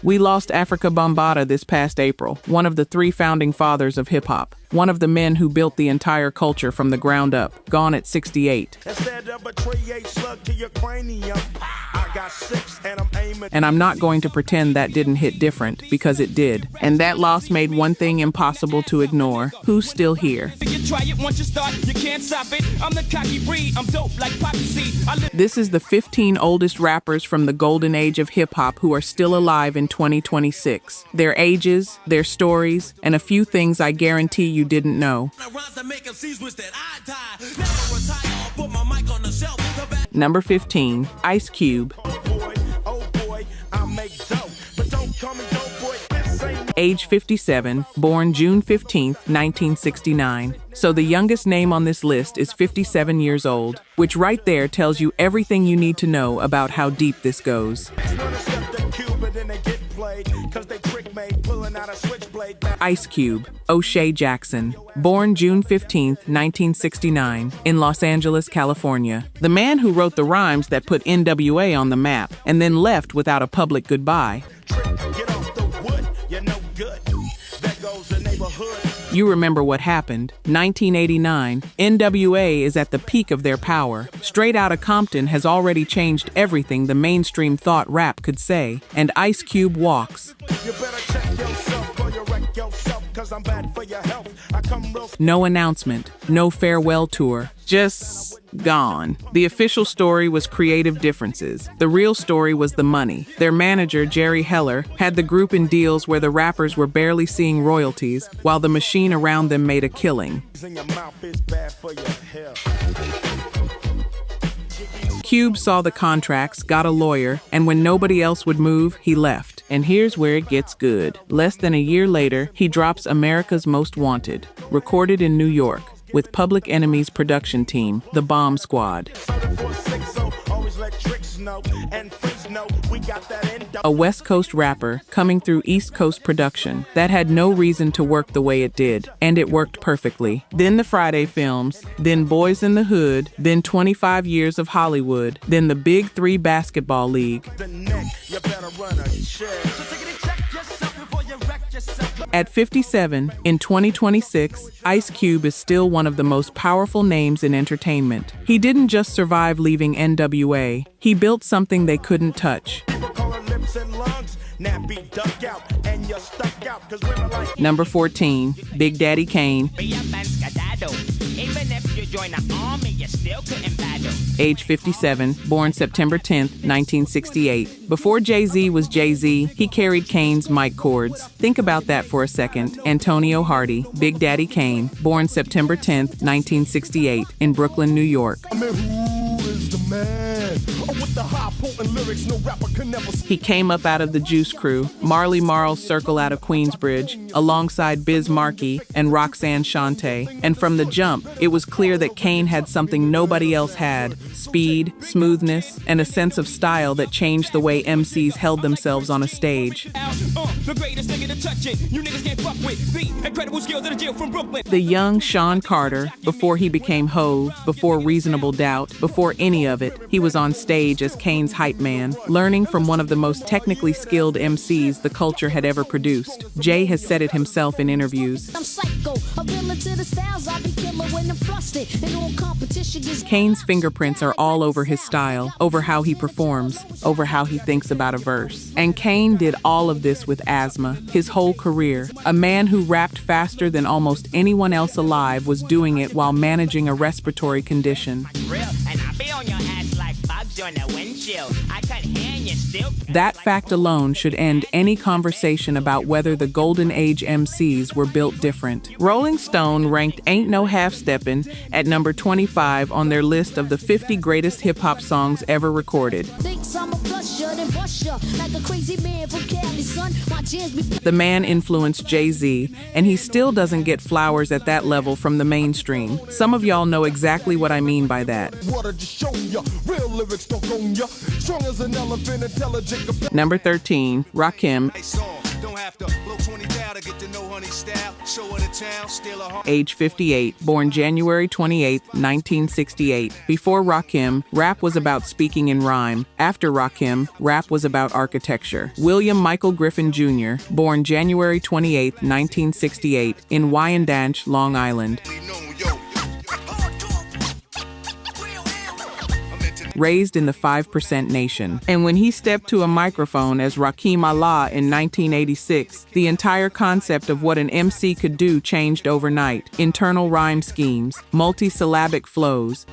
We lost Afrika Bambaataa this past April, one of the 3 founding fathers of hip-hop. One of the men who built the entire culture from the ground up, gone at 68. And I'm not going to pretend that didn't hit different, because it did. And that loss made one thing impossible to ignore. Who's still here? This is the 15 oldest rappers from the golden age of hip-hop who are still alive in 2026. Their ages, their stories, and a few things I guarantee you didn't know. Number 15, Ice Cube. Age 57, born June 15, 1969. So the youngest name on this list is 57 years old, which right there tells you everything you need to know about how deep this goes. Ice Cube, O'Shea Jackson, born June 15, 1969, in Los Angeles, California. The man who wrote the rhymes that put N.W.A on the map and then left without a public goodbye. You remember what happened. 1989, N.W.A is at the peak of their power. Straight Outta Compton has already changed everything the mainstream thought rap could say, and Ice Cube walks. No announcement, no farewell tour, just gone. The official story was creative differences. The real story was the money. Their manager, Jerry Heller, had the group in deals where the rappers were barely seeing royalties, while the machine around them made a killing. Cube saw the contracts, got a lawyer, and when nobody else would move, he left. And here's where it gets good. Less than a year later, he drops America's Most Wanted, recorded in New York, with Public Enemy's production team, the Bomb Squad. A West Coast rapper coming through East Coast production that had no reason to work the way it did, and it worked perfectly. Then the Friday films, then Boys in the Hood, then 25 years of Hollywood, then the Big 3 basketball league. At 57, in 2026, Ice Cube is still one of the most powerful names in entertainment. He didn't just survive leaving N.W.A, he built something they couldn't touch. Number 14, Big Daddy Kane. Age 57, born September 10, 1968. Before Jay-Z was Jay-Z, he carried Kane's mic cords. Think about that for a second. Antonio Hardy, Big Daddy Kane, born September 10, 1968, in Brooklyn, New York. He came up out of the Juice Crew, Marley Marl's circle out of Queensbridge, alongside Biz Markie and Roxanne Shante. And from the jump, it was clear that Kane had something nobody else had: speed, smoothness, and a sense of style that changed the way MCs held themselves on a stage. The young Sean Carter, before he became Hove, before Reasonable Doubt, before any of it, he was on stage as Kane's hype man, learning from one of the most technically skilled MCs the culture had ever produced. Jay has said it himself in interviews. Kane's fingerprints are all over his style, over how he performs, over how he thinks about a verse. And Kane did all of this with asthma, his whole career. A man who rapped faster than almost anyone else alive was doing it while managing a respiratory condition. That fact alone should end any conversation about whether the Golden Age MCs were built different. Rolling Stone ranked Ain't No Half Steppin' at number 25 on their list of the 50 greatest hip-hop songs ever recorded. The man influenced Jay-Z, and he still doesn't get flowers at that level from the mainstream. Some of y'all know exactly what I mean by that. Number 13, Rakim. Age 58, born January 28, 1968. Before Rakim, rap was about speaking in rhyme. After Rakim, rap was about architecture. William Michael Griffin Jr., born January 28, 1968, in Wyandanch, Long Island. Raised in the 5% nation. And when he stepped to a microphone as Rakim Allah in 1986, the entire concept of what an MC could do changed overnight. Internal rhyme schemes, multi-syllabic flows,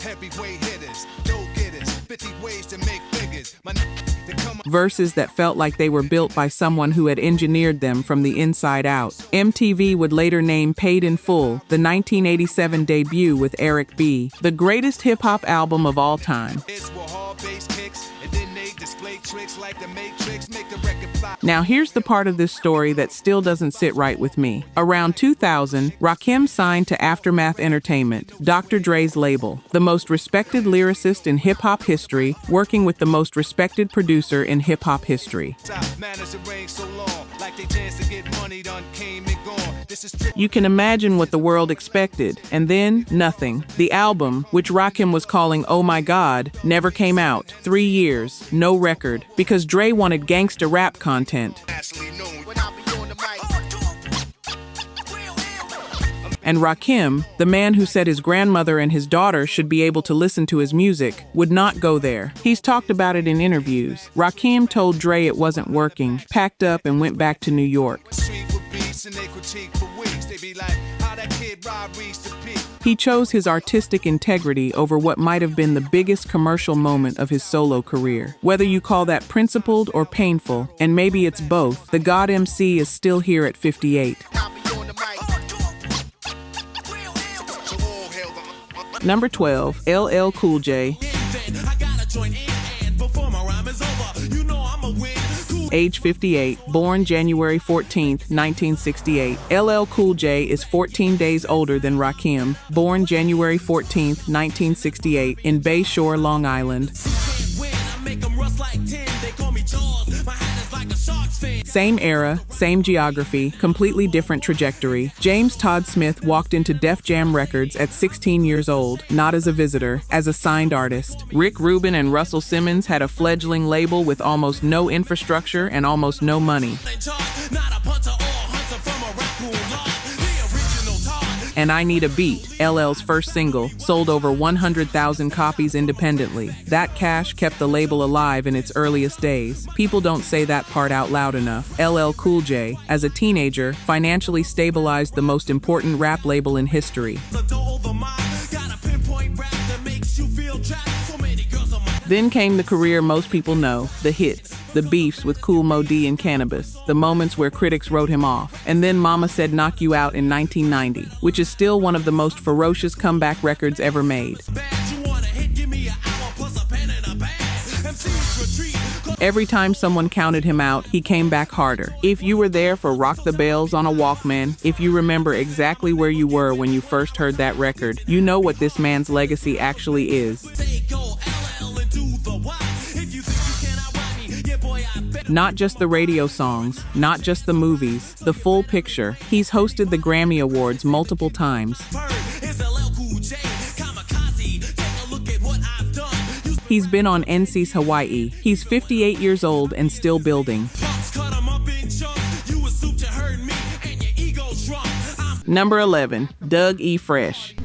verses that felt like they were built by someone who had engineered them from the inside out. MTV would later name Paid in Full, the 1987 debut with Eric B., the greatest hip-hop album of all time. Now here's the part of this story that still doesn't sit right with me. Around 2000, Rakim signed to Aftermath Entertainment, Dr. Dre's label, the most respected lyricist in hip-hop history, working with the most respected producer in hip-hop history. You can imagine what the world expected, and then nothing. The album, which Rakim was calling Oh My God, never came out. 3 years, no record, because Dre wanted gangsta rap content. And Rakim, the man who said his grandmother and his daughter should be able to listen to his music, would not go there. He's talked about it in interviews. Rakim told Dre it wasn't working, packed up and went back to New York. He chose his artistic integrity over what might have been the biggest commercial moment of his solo career. Whether you call that principled or painful, and maybe it's both, the God MC is still here at 58. Number 12, LL Cool J. Age 58, born January 14, 1968. LL Cool J is 14 days older than Rakim, born January 14, 1968, in Bay Shore, Long Island. Same era, same geography, completely different trajectory. James Todd Smith walked into Def Jam Records at 16 years old, not as a visitor, as a signed artist. Rick Rubin and Russell Simmons had a fledgling label with almost no infrastructure and almost no money. And I Need a Beat, LL's first single, sold over 100,000 copies independently. That cash kept the label alive in its earliest days. People don't say that part out loud enough. LL Cool J, as a teenager, financially stabilized the most important rap label in history. Then came the career most people know, the hits, the beefs with Kool Moe Dee and Cannabis, the moments where critics wrote him off, and then Mama Said Knock You Out in 1990, which is still one of the most ferocious comeback records ever made. Every time someone counted him out, he came back harder. If you were there for Rock the Bells on a Walkman, if you remember exactly where you were when you first heard that record, you know what this man's legacy actually is. Not just the radio songs, not just the movies, the full picture. He's hosted the Grammy Awards multiple times. He's been on NC's Hawaii. He's 58 years old and still building. Number 11, Doug E. Fresh.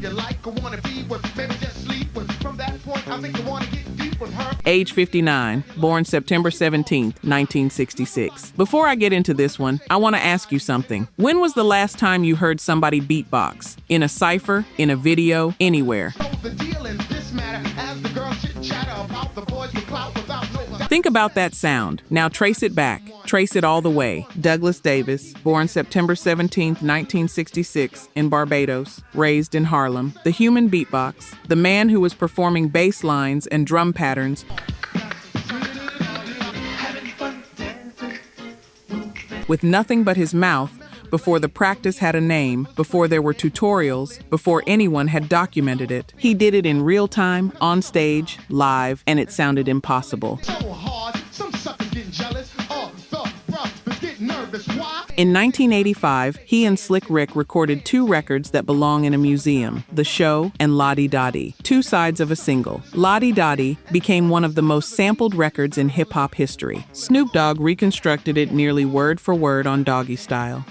Age 59, born September 17, 1966. Before I get into this one, I want to ask you something. When was the last time you heard somebody beatbox? In a cypher, in a video, anywhere? Think about that sound. Now trace it back. Trace it all the way. Douglas Davis, born September 17, 1966, in Barbados, raised in Harlem. The human beatbox, the man who was performing bass lines and drum patterns with nothing but his mouth, before the practice had a name, before there were tutorials, before anyone had documented it. He did it in real time, on stage, live, and it sounded impossible. In 1985, he and Slick Rick recorded 2 records that belong in a museum, The Show and La-Di-Da-Di, 2 sides of a single. La-Di-Da-Di became one of the most sampled records in hip-hop history. Snoop Dogg reconstructed it nearly word for word on Doggy Style.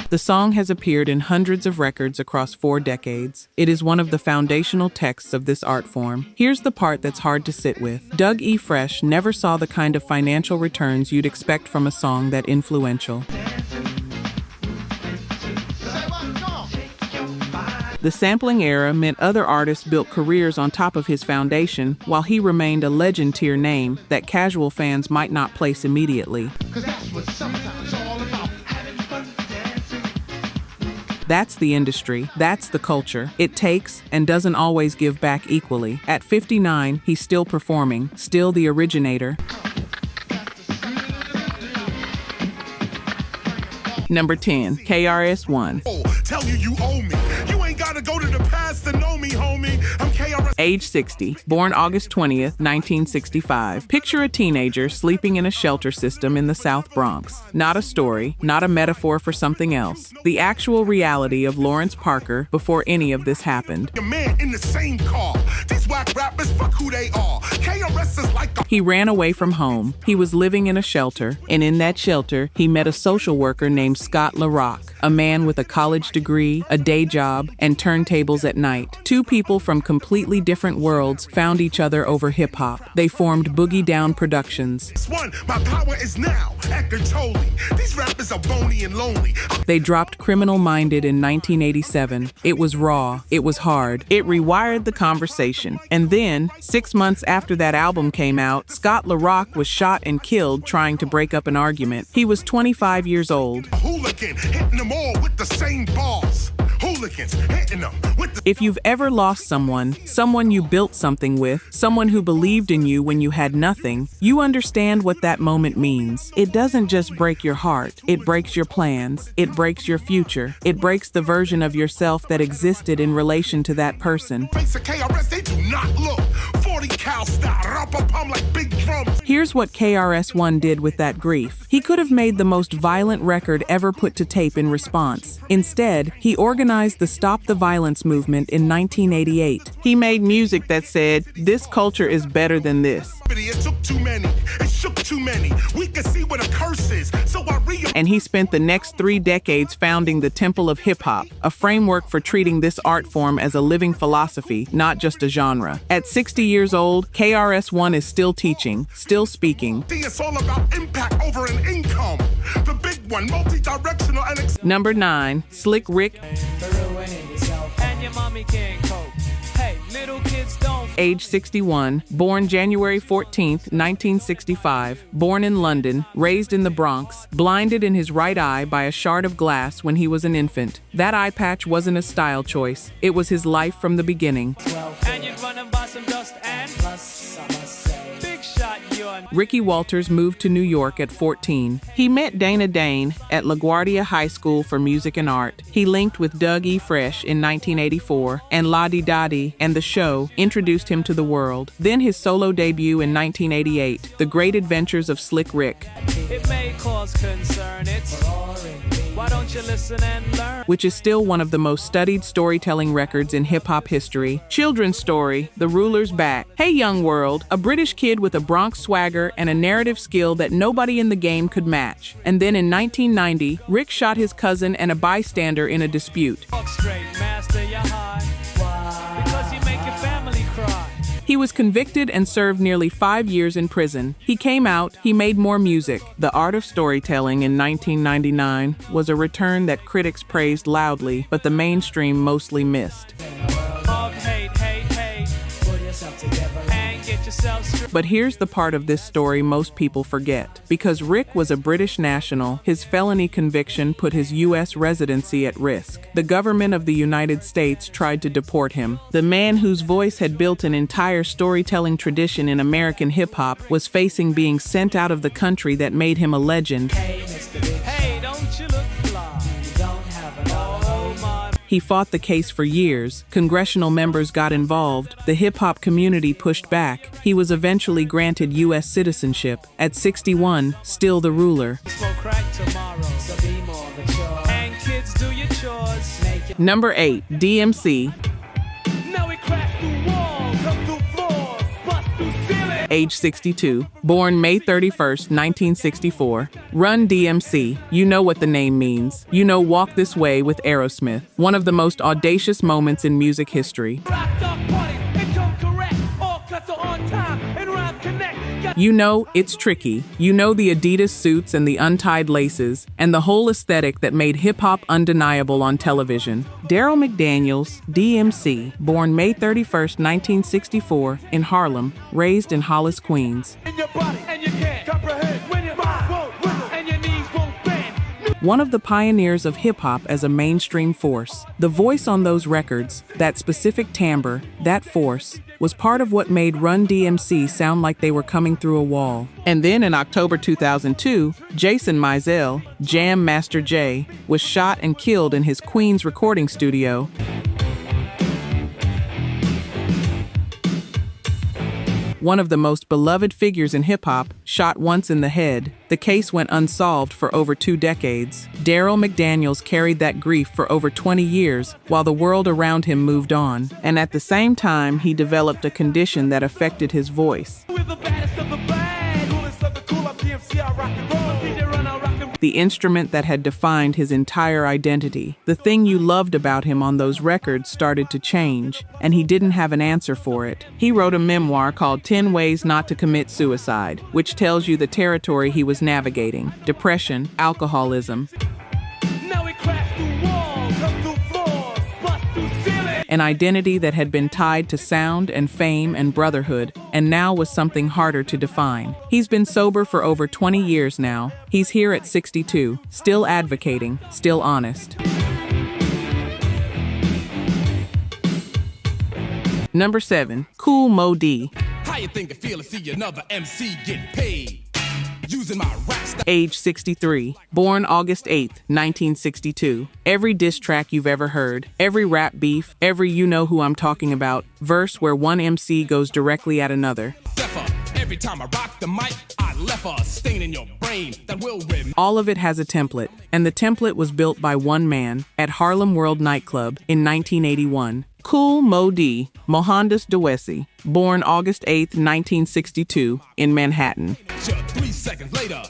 The song has appeared in hundreds of records across 4 decades. It is one of the foundational texts of this art form. Here's the part that's hard to sit with. Doug E. Fresh never saw the kind of financial returns you'd expect from a song that influential. The sampling era meant other artists built careers on top of his foundation, while he remained a legend-tier name that casual fans might not place immediately. That's the industry, that's the culture. It takes and doesn't always give back equally. At 59, he's still performing, still the originator. Number 10, KRS-One. Tell you owe me. You ain't gotta go to the past to know me, homie. I'm KRS. Age 60, born August 20th, 1965. Picture a teenager sleeping in a shelter system in the South Bronx. Not a story, not a metaphor for something else. The actual reality of Lawrence Parker before any of this happened. Your man in the same car. These whack rappers, fuck who they are. KRS is like a... He ran away from home. He was living in a shelter, and in that shelter, he met a social worker named Scott LaRock, a man with a college degree, a day job, and turntables at night. 2 people from completely different worlds found each other over hip-hop. They formed Boogie Down Productions. One, my power is now at control. These rappers are bony and lonely. They dropped Criminal Minded in 1987. It was raw. It was hard. It rewired the conversation. And then, 6 months after that album came out, Scott LaRock was shot and killed trying to break up an argument. He was 25 years old. A hooligan hitting them all with the same bars. Hooligans hitting them with the... If you've ever lost someone you built something with, someone who believed in you when you had nothing, you understand what that moment means. It doesn't just break your heart. It breaks your plans. It breaks your future. It breaks the version of yourself that existed in relation to that person. KRS, they do not look 40 cal style, like big drums. Here's what KRS-One did with that grief. He could have made the most violent record ever put to tape in response. Instead, he organized the Stop the Violence movement in 1988. He made music that said, "This culture is better than this." It took too many. It shook too many. We can see what a curse is. So and he spent the next 3 decades founding the Temple of Hip Hop, a framework for treating this art form as a living philosophy, not just a genre. At 60 years old, KRS-One is still teaching, still speaking. It's all about impact over an income. The big one, multi-directional and... Number 9, Slick Rick. And your mommy can't cope. Hey, little kids don't. Age 61, born January 14th, 1965, born in London, raised in the Bronx, blinded in his right eye by a shard of glass when he was an infant. That eye patch wasn't a style choice. It was his life from the beginning. And you're running by some dust and plus, I must say, big shot you're... Ricky Walters moved to New York at 14. He met Dana Dane at LaGuardia High School for Music and Art. He linked with Doug E. Fresh in 1984, and La-Di-Da-Di and The Show introduced him to the world. Then his solo debut in 1988, The Great Adventures of Slick Rick. It may cause concern, it's boring. Why don't you listen and learn? Which is still one of the most studied storytelling records in hip-hop history. Children's story, The Ruler's Back. Hey Young World, a British kid with a Bronx swagger and a narrative skill that nobody in the game could match. And then in 1990, Rick shot his cousin and a bystander in a dispute. Walk straight, master your high. Why? Because you make your family cry. He was convicted and served nearly 5 years in prison. He came out, he made more music. The Art of Storytelling in 1999 was a return that critics praised loudly, but the mainstream mostly missed. But here's the part of this story most people forget. Because Rick was a British national, his felony conviction put his U.S. residency at risk. The government of the United States tried to deport him. The man whose voice had built an entire storytelling tradition in American hip-hop was facing being sent out of the country that made him a legend. Hey, don't you look fly? You don't have an He fought the case for years. Congressional members got involved. The hip-hop community pushed back. He was eventually granted U.S. citizenship. At 61, still the ruler. Smoke crack tomorrow, so be more mature. And kids, do your chores. Make it. Number 8, D.M.C. Now we crash through walls, come through floors, bust through ceilings. Age 62, born May 31st, 1964. Run-D.M.C. You know what the name means. You know Walk This Way with Aerosmith. One of the most audacious moments in music history. Rock dog parties, and come correct. All cuts are on time, and rhymes connect. You know it's tricky. You know the Adidas suits and the untied laces, and the whole aesthetic that made hip-hop undeniable on television. Daryl McDaniels, D.M.C., born May 31st, 1964, in Harlem, raised in Hollis, Queens. In your body, and you can't comprehend when your mind won't wiggle, and your knees won't bend. One of the pioneers of hip-hop as a mainstream force. The voice on those records, that specific timbre, that force, was part of what made Run-D.M.C. sound like they were coming through a wall. And then in October 2002, Jason Mizell, Jam Master Jay, was shot and killed in his Queens recording studio. One of the most beloved figures in hip-hop, shot once in the head. The case went unsolved for over 2 decades. Daryl McDaniels carried that grief for over 20 years while the world around him moved on. And at the same time, he developed a condition that affected his voice. We're the baddest of the bad. Coolest of the cool, I'm D.M.C. I rock and roll. DJ Run, I rock and roll. The instrument that had defined his entire identity. The thing you loved about him on those records started to change, and he didn't have an answer for it. He wrote a memoir called 10 Ways Not to Commit Suicide, which tells you the territory he was navigating: depression, alcoholism, Now we crash through walls, come through floors, bust through ceilings. an identity that had been tied to sound and fame and brotherhood, and now was something harder to define. He's been sober for over 20 years now. He's here at 62, still advocating, still honest. Number 7, Kool Moe Dee. How you think it feel to see another MC get paid? Using my rap style. Age 63, born August 8th, 1962. Every diss track you've ever heard, every rap beef, every you know who I'm talking about, verse where one MC goes directly at another. Every time I rock the mic, I left a stain in your brain that will remain. All of it has a template, and the template was built by one man at Harlem World Nightclub in 1981. Kool Moe Dee, Mohandas Dewesi, born August 8th, 1962, in Manhattan. 3 seconds later,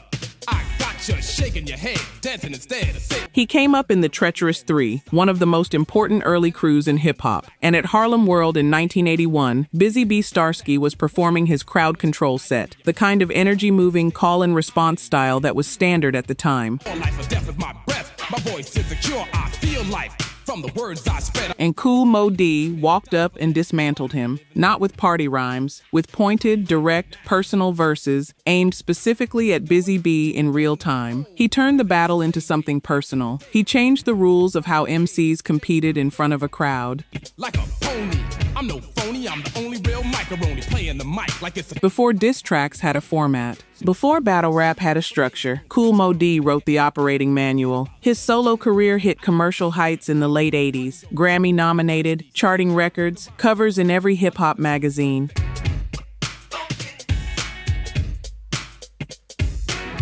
I got you shaking your head, dancing instead of sitting. He came up in the Treacherous 3, one of the most important early crews in hip-hop. And at Harlem World in 1981, Busy B. Starsky was performing his crowd control set, the kind of energy-moving call-and-response style that was standard at the time. Life or death with my breath, my voice is secure, I feel life from the words I spread. And Kool Moe Dee walked up and dismantled him, not with party rhymes, with pointed, direct, personal verses aimed specifically at Busy B in real time. He turned the battle into something personal. He changed the rules of how MCs competed in front of a crowd. Like a pony, I'm no phony, I'm the only real macaroni playing the mic like it's a. Before diss tracks had a format, before battle rap had a structure, Kool Moe Dee wrote the operating manual. His solo career hit commercial heights in the late 80s, Grammy-nominated, charting records, covers in every hip-hop magazine.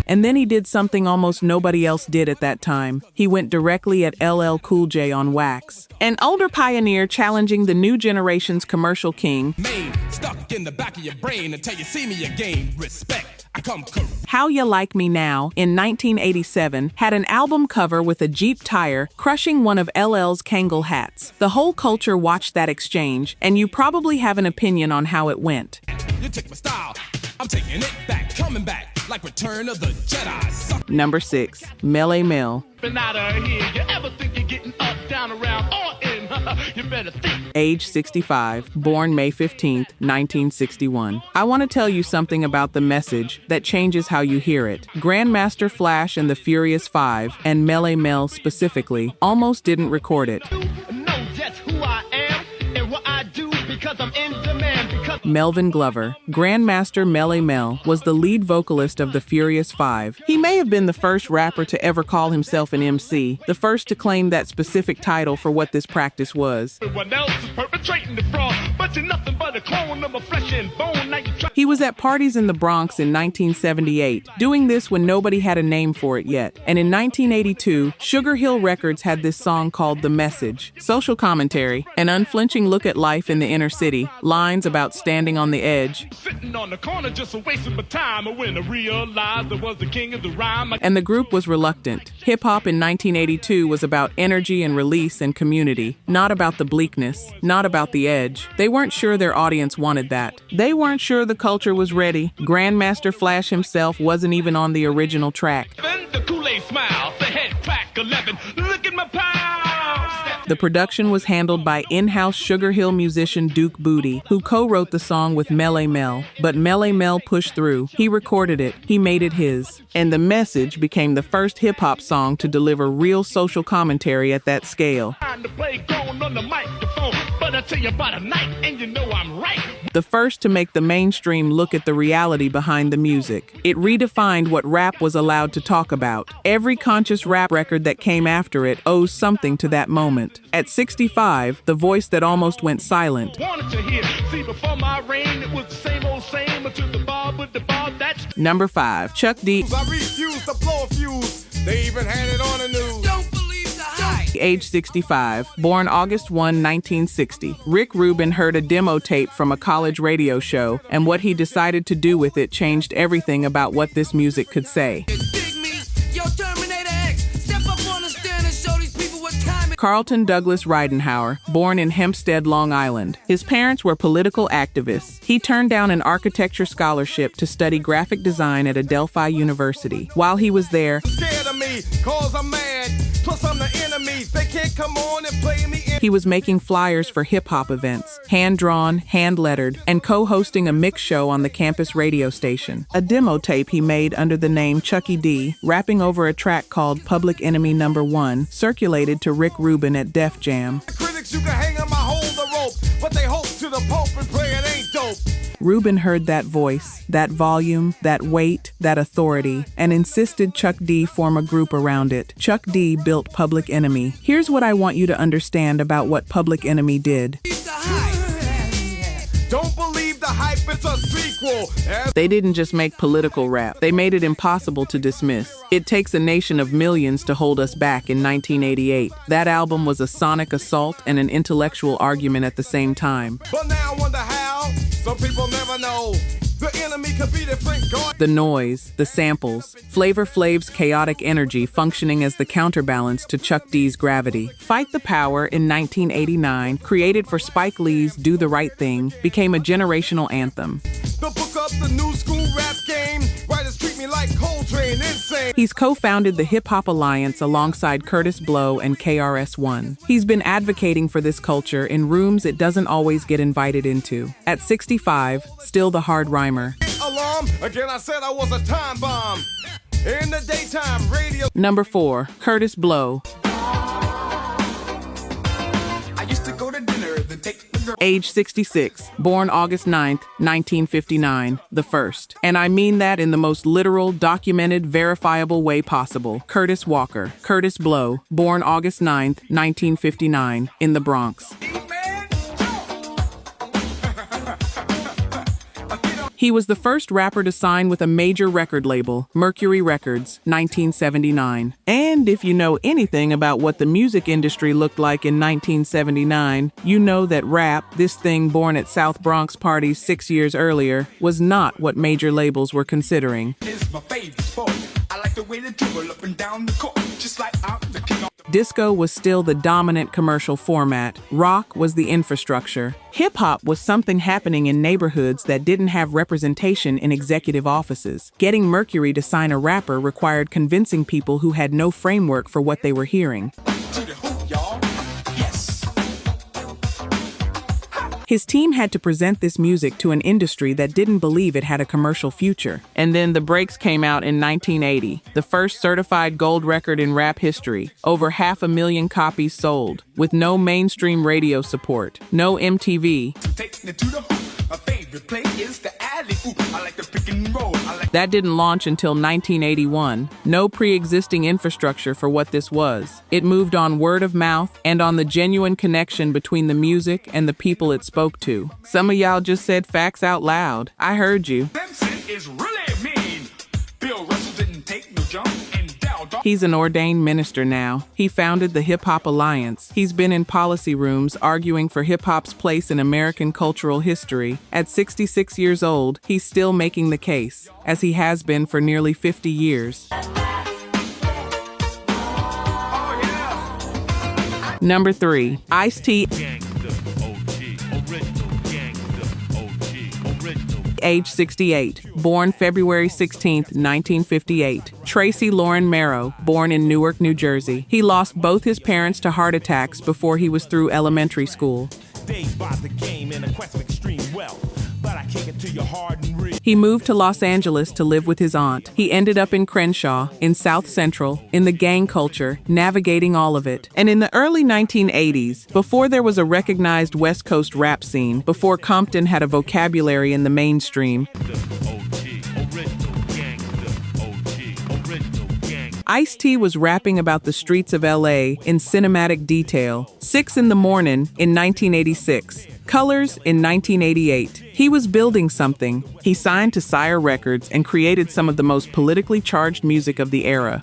And then he did something almost nobody else did at that time. He went directly at LL Cool J on Wax. An older pioneer challenging the new generation's commercial king. Main, stuck in the back of your brain until you see me again. Respect, I come correct. How Ya Like Me Now, in 1987, had an album cover with a Jeep tire crushing one of LL's Kangol hats. The whole culture watched that exchange, and you probably have an opinion on how it went. You take my style, I'm taking it back, coming back. Like Return of the Jedi. Suck. Number 6, Melle Mel. Out of here. You ever think you're getting up, down, around, or in? You better think. Age 65, born May 15th, 1961. I want to tell you something about the message that changes how you hear it. Grandmaster Flash and the Furious Five, and Melle Mel specifically, almost didn't record it. Know just who I am and what I do because I'm in demand. Because Melvin Glover. Grandmaster Melle Mel was the lead vocalist of the Furious Five. He may have been the first rapper to ever call himself an MC, the first to claim that specific title for what this practice was. Everyone else is perpetrating the fraud, but you're nothing but a clone of a flesh and bone. Now you try. He was at parties in the Bronx in 1978, doing this when nobody had a name for it yet. And in 1982, Sugar Hill Records had this song called The Message. Social commentary, an unflinching look at life in the inner city, lines about standing on the edge. Sitting on the corner just a wasting my time, and when I realized I was the king of the rhyme. And the group was reluctant. Hip-hop in 1982 was about energy and release and community, not about the bleakness, not about the edge. They weren't sure their audience wanted that. They weren't sure the culture was ready. Grandmaster Flash himself wasn't even on the original track. Then the Kool-Aid smile, the head crack 11. Look at my power. The production was handled by in-house Sugar Hill musician Duke Booty, who co-wrote the song with Melle Mel. But Melle Mel pushed through. He recorded it. He made it his. And The Message became the first hip-hop song to deliver real social commentary at that scale. Time to play going on the microphone, but I tell you about a night, and you know I'm right. The first to make the mainstream look at the reality behind the music. It redefined what rap was allowed to talk about. Every conscious rap record that came after it owes something to that moment. At 65, the voice that almost went silent. Wanted to hear, see before my reign, it was the same old same until the bar with the bar. That's Number 5, Chuck D. I refuse to blow a fuse. They even had it on the news. Don't believe the hype. Age 65, born August 1, 1960. Rick Rubin heard a demo tape from a college radio show, and what he decided to do with it changed everything about what this music could say. You dig me? Yo, Terminator X, step up on the stand and show these people what time it Carlton Douglas Ridenhour, born in Hempstead, Long Island. His parents were political activists. He turned down an architecture scholarship to study graphic design at Adelphi University. While he was there, Scared of me, cause I'm mad. Plus I'm the enemy. They can't come on and play me in. he was making flyers for hip-hop events, hand-drawn, hand-lettered, and co-hosting a mix show on the campus radio station. A demo tape he made under the name Chucky D, rapping over a track called Public Enemy No. 1, circulated to Rick Rubin at Def Jam. Critics, you can hang on my hold the rope, but they hope to the Pope and pray it ain't dope. Rubin heard that voice, that volume, that weight, that authority, and insisted Chuck D form a group around it. Chuck D built Public Enemy. Here's what I want you to understand about what Public Enemy did. the hype. Don't believe the hype, it's a sequel. They didn't just make political rap. They made it impossible to dismiss. It Takes a Nation of Millions to Hold Us Back in 1988. That album was a sonic assault and an intellectual argument at the same time. But now I wonder how. Some people never know. The enemy could be different. The noise, the samples, Flavor Flav's chaotic energy functioning as the counterbalance to Chuck D's gravity. Fight the Power in 1989, created for Spike Lee's Do the Right Thing, became a generational anthem. The book up the new school rap game. Writers treat me like Coltrane, insane. He's co-founded the Hip Hop Alliance alongside Curtis Blow and KRS-One. He's been advocating for this culture in rooms it doesn't always get invited into. At 65, still the hard rhymer. Alarm, again I said I was a time bomb. In the daytime, radio. Number 4, Curtis Blow. I used to go to dinner, then take the girl. Age 66, born August 9th, 1959, the first. And I mean that in the most literal, documented, verifiable way possible. Curtis Walker, Curtis Blow, born August 9th, 1959, in the Bronx. He was the first rapper to sign with a major record label, Mercury Records, 1979. And if you know anything about what the music industry looked like in 1979, you know that rap, this thing born at South Bronx parties 6 years earlier, was not what major labels were considering. Is my favorite sport. I like the way they dribble up and down the court, just like I'm the king of Disco was still the dominant commercial format. Rock was the infrastructure. Hip-hop was something happening in neighborhoods that didn't have representation in executive offices. Getting Mercury to sign a rapper required convincing people who had no framework for what they were hearing. to the hoop, y'all. Yes. His team had to present this music to an industry that didn't believe it had a commercial future. And then The Breaks came out in 1980, the first certified gold record in rap history. Over 500,000 copies sold, with no mainstream radio support, no MTV. Taking it to the hoop, my favorite favorite play is the alley. Ooh, I like the pick and roll. I like That didn't launch until 1981. No pre-existing infrastructure for what this was. It moved on word of mouth and on the genuine connection between the music and the people it spoke to. Some of y'all just said facts out loud. I heard you. N.W.A is really mean. Bill Russell didn't take no jump and Dow Dog. He's an ordained minister now. He founded the Hip Hop Alliance. He's been in policy rooms arguing for hip hop's place in American cultural history. At 66 years old, he's still making the case, as he has been for nearly 50 years. Number 3, Ice-T. Age 68, born February 16, 1958. Tracy Lauren Merrow, born in Newark, New Jersey. He lost both his parents to heart attacks before he was through elementary school. He moved to Los Angeles to live with his aunt. He ended up in Crenshaw, in South Central, in the gang culture, navigating all of it. And in the early 1980s, before there was a recognized West Coast rap scene, before Compton had a vocabulary in the mainstream, Ice-T was rapping about the streets of LA in cinematic detail. 6 in the Morning in 1986. Colors in 1988. He was building something. He signed to Sire Records and created some of the most politically charged music of the era.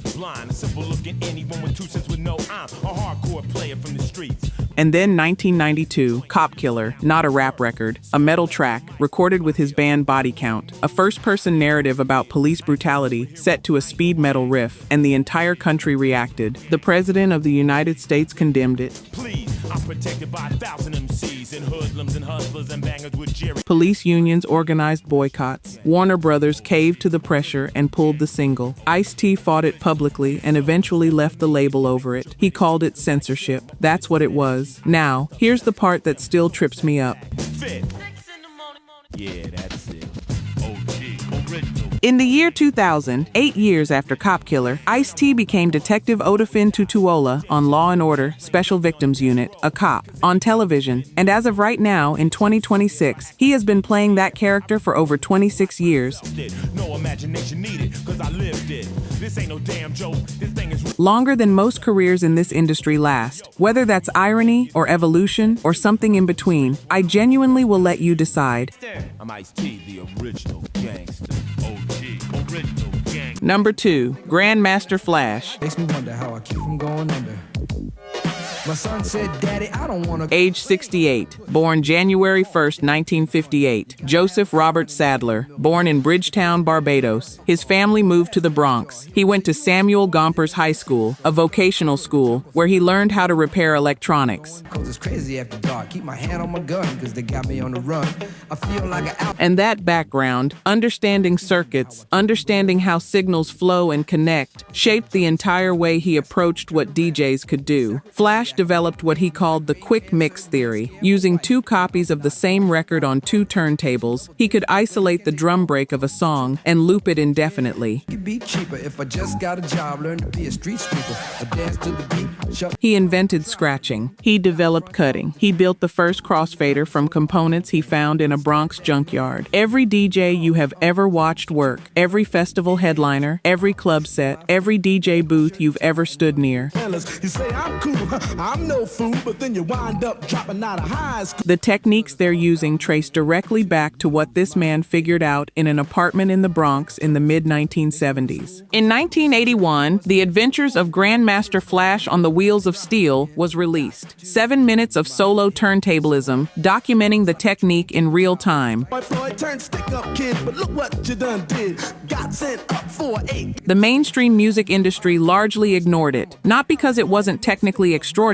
And then 1992, Cop Killer, not a rap record, a metal track, recorded with his band Body Count, a first-person narrative about police brutality set to a speed metal riff, and the entire country reacted. The President of the United States condemned it. I'm protected by 1,000 MCs and hoodlums and hustlers and bangers with Jerry. Police unions organized boycotts. Warner Brothers caved to the pressure and pulled the single. Ice-T fought it publicly and eventually left the label over it. He called it censorship. That's what it was. Now, here's the part that still trips me up. Yeah, that's it. In the year 2000, 8 years after Cop Killer, Ice-T became Detective Odafin Tutuola on Law & Order Special Victims Unit, a cop, on television. And as of right now, in 2026, he has been playing that character for over 26 years. No imagination needed, 'cause I lived it. This ain't no damn joke. This thing is longer than most careers in this industry last. Whether that's irony or evolution or something in between, I genuinely will let you decide. I'm Ice-T, the original gangster. Number 2, Grandmaster Flash. Makes me wonder how I keep from going under. My son said, Daddy, I don't want to. Age 68, born January 1st, 1958. Joseph Robert Sadler, born in Bridgetown, Barbados. His family moved to the Bronx. He went to Samuel Gompers High School, a vocational school, where he learned how to repair electronics. Cause it's crazy after dark. Keep my hand on my gun, cause they got me on the run. I feel like an out. And that background, understanding circuits, understanding how signals flow and connect, shaped the entire way he approached what DJs could do. Flash developed what he called the quick mix theory. Using 2 copies of the same record on 2 turntables, he could isolate the drum break of a song and loop it indefinitely. It'd be cheaper if I just got a job, learn to be a street sweeper, a dance to the beat. He invented scratching. He developed cutting. He built the first crossfader from components he found in a Bronx junkyard. Every DJ you have ever watched work, every festival headliner, every club set, every DJ booth you've ever stood near. You say I'm cool, I'm no fool, but then you wind up dropping out of high school. The techniques they're using trace directly back to what this man figured out in an apartment in the Bronx in the mid-1970s. In 1981, The Adventures of Grandmaster Flash on the Wheels of Steel was released. 7 minutes of solo turntablism, documenting the technique in real time. Floyd turned stick-up kid, but look what you done did. Got sent up for 8. The mainstream music industry largely ignored it, not because it wasn't technically extraordinary,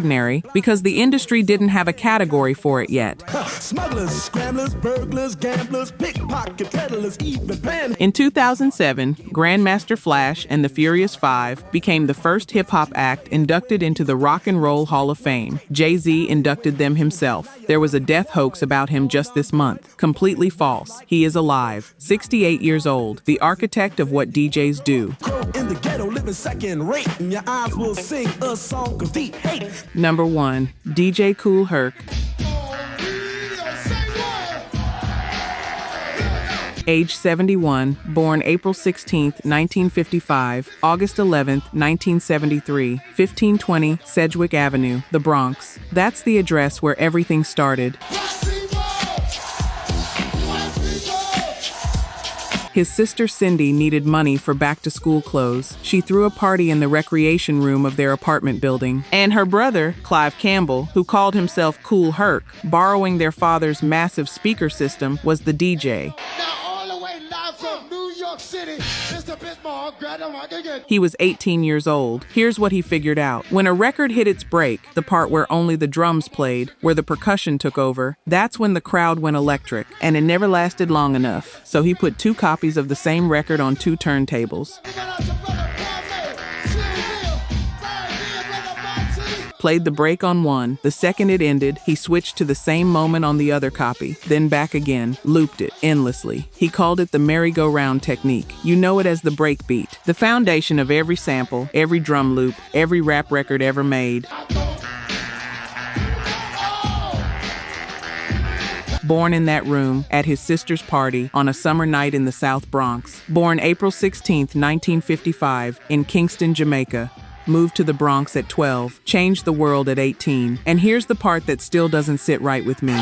because the industry didn't have a category for it yet. Smugglers, scramblers, burglars, gamblers, pickpocket peddlers, even pan. In 2007, Grandmaster Flash and the Furious Five became the first hip-hop act inducted into the Rock and Roll Hall of Fame. Jay-Z inducted them himself. There was a death hoax about him just this month. Completely false. He is alive, 68 years old, the architect of what DJs do. In the ghetto, living second rate, and your eyes will sing a song of deep hate. Number 1, DJ Kool Herc. age 71, born April 16, 1955, August 11, 1973, 1520 Sedgwick Avenue, the Bronx. That's the address where everything started. His sister Cindy needed money for back-to-school clothes. She threw a party in the recreation room of their apartment building. And her brother, Clive Campbell, who called himself Kool Herc, borrowing their father's massive speaker system, was the DJ. He was 18 years old. Here's what he figured out. When a record hit its break, the part where only the drums played, where the percussion took over, that's when the crowd went electric, and it never lasted long enough. So he put 2 copies of the same record on 2 turntables. Played the break on one. The second it ended, he switched to the same moment on the other copy, then back again, looped it endlessly. He called it the merry-go-round technique. You know it as the break beat, the foundation of every sample, every drum loop, every rap record ever made. Born in that room, at his sister's party, on a summer night in the South Bronx. Born April 16, 1955, in Kingston, Jamaica. Moved to the Bronx at 12, changed the world at 18. And here's the part that still doesn't sit right with me.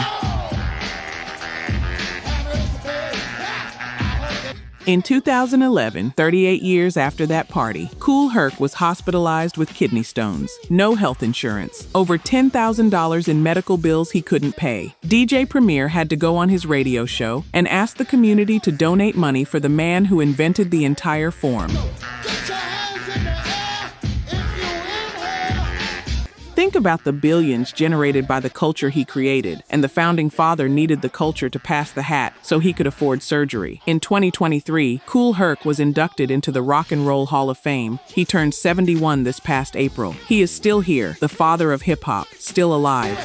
In 2011, 38 years after that party, Kool Herc was hospitalized with kidney stones, no health insurance, over $10,000 in medical bills he couldn't pay. DJ Premier had to go on his radio show and ask the community to donate money for the man who invented the entire form. Think about the billions generated by the culture he created, and the founding father needed the culture to pass the hat so he could afford surgery. In 2023, Kool Herc was inducted into the Rock and Roll Hall of Fame. He turned 71 this past April. He is still here, the father of hip-hop, still alive.